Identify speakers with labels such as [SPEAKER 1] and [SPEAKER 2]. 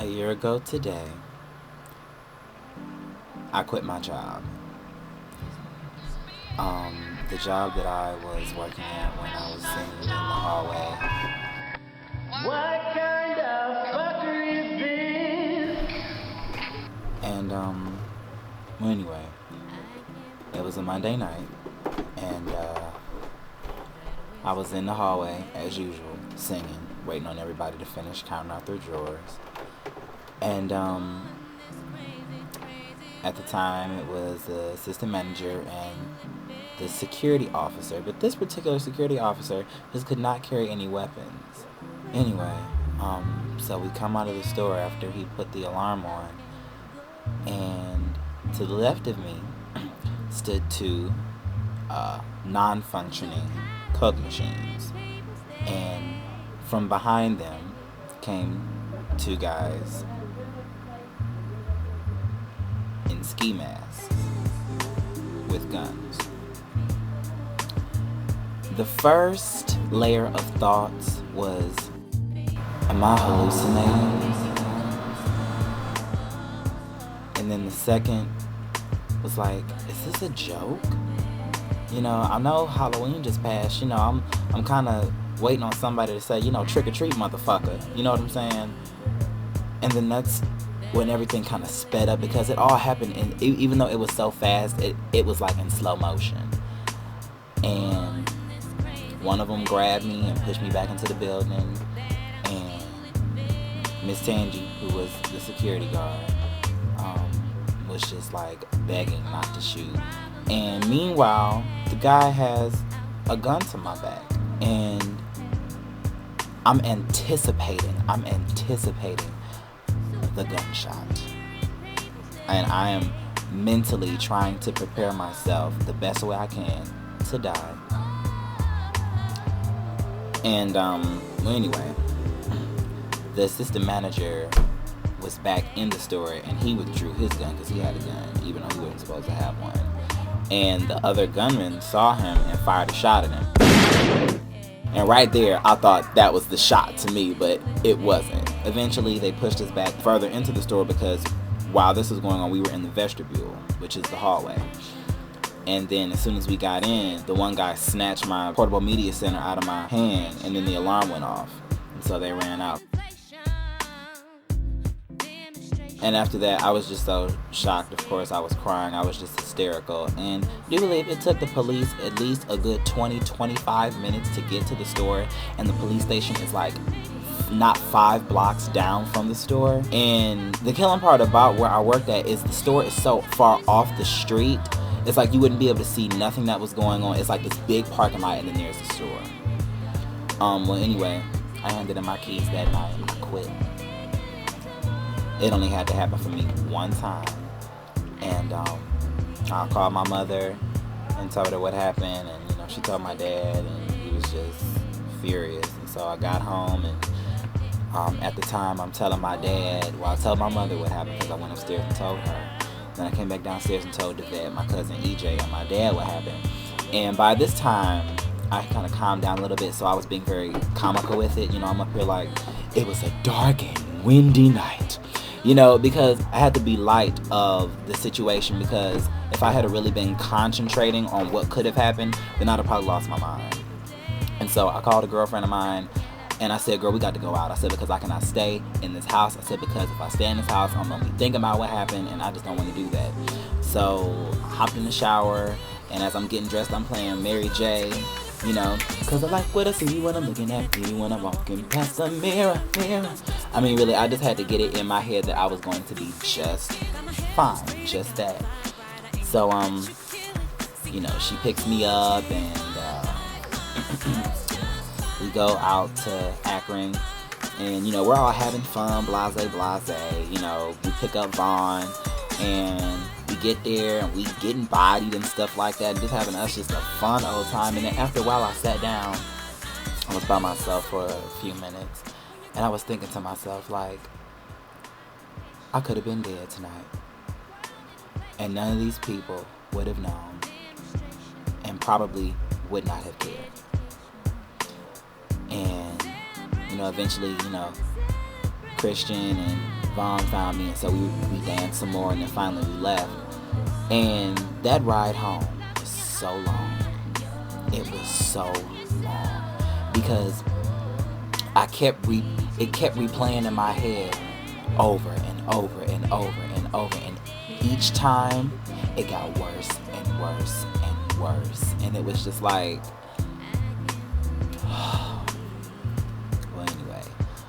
[SPEAKER 1] A year ago today, I quit my job. The job that I was working at when I was singing in the hallway. What kind of fuckery is this? And, well, anyway, it was a Monday night, and, I was in the hallway, as usual, singing, waiting on everybody to finish counting out their drawers. And, at the time, it was the assistant manager and the security officer. But this particular security officer just could not carry any weapons. Anyway, so we come out of the store after he put the alarm on. And to the left of me stood two non-functioning Coke machines. And from behind them came two guys in ski masks with guns. The first layer of thoughts was, am I hallucinating? And then the second was like, is this a joke? You know, I know Halloween just passed. You know, I'm kind of waiting on somebody to say, you know, trick or treat, motherfucker. You know what I'm saying? And then that's when everything kind of sped up, because it all happened, and even though it was so fast, it was like in slow motion. And one of them grabbed me and pushed me back into the building, and Miss Tangi, who was the security guard, was just like begging not to shoot. And meanwhile, the guy has a gun to my back, and I'm anticipating the gunshot, and I am mentally trying to prepare myself the best way I can to die. And well, anyway, the assistant manager was back in the store, and he withdrew his gun because he had a gun, even though he wasn't supposed to have one. And the other gunman saw him and fired a shot at him. And right there, I thought that was the shot to me, but it wasn't. Eventually, they pushed us back further into the store, because while this was going on, we were in the vestibule, which is the hallway. And then as soon as we got in, the one guy snatched my portable media center out of my hand, and then the alarm went off. And so they ran out. And after that, I was just so shocked. Of course, I was crying. I was just hysterical. And do you believe it took the police at least a good 20-25 minutes to get to the store? And the police station is like not 5 blocks down from the store. And the killing part about where I worked at is the store is so far off the street. It's like you wouldn't be able to see nothing that was going on. It's like this big parking lot, and then there's the store. Well, anyway, I handed in my keys that night, and I quit. It only had to happen for me one time. And I called my mother and told her what happened, and you know, she told my dad, and he was just furious. And so I got home, and at the time I'm telling my dad, well, I told my mother what happened because I went upstairs and told her. Then I came back downstairs and told the vet, my cousin EJ, and my dad what happened. And by this time, I kind of calmed down a little bit, so I was being very comical with it. You know, I'm up here like, it was a dark and windy night. You know, because I had to be light of the situation, because if I had really been concentrating on what could have happened, then I'd have probably lost my mind. And so I called a girlfriend of mine, and I said, girl, we got to go out. I said, because I cannot stay in this house. I said, because if I stay in this house, I'm going to be thinking about what happened, and I just don't want to do that. So I hopped in the shower, and as I'm getting dressed, I'm playing Mary J., you know, because I like what I see when I'm looking at you, when I'm walking past the mirror. I mean, really, I just had to get it in my head that I was going to be just fine, just that. So, you know, she picks me up, and we go out to Akron, and, you know, we're all having fun, blase, you know, we pick up Vaughn, and we get there, and we getting bodied and stuff like that, and just having us just a fun old time. And then after a while, I sat down. I was by myself for a few minutes, and I was thinking to myself, like, I could have been dead tonight, and none of these people would have known, and probably would not have cared. And, you know, eventually, you know, Christian and Vaughn found me, and so we danced some more, and then finally we left. And that ride home was so long. It was so long because it kept replaying in my head over and over and over and over, and each time it got worse and worse and worse, and it was just like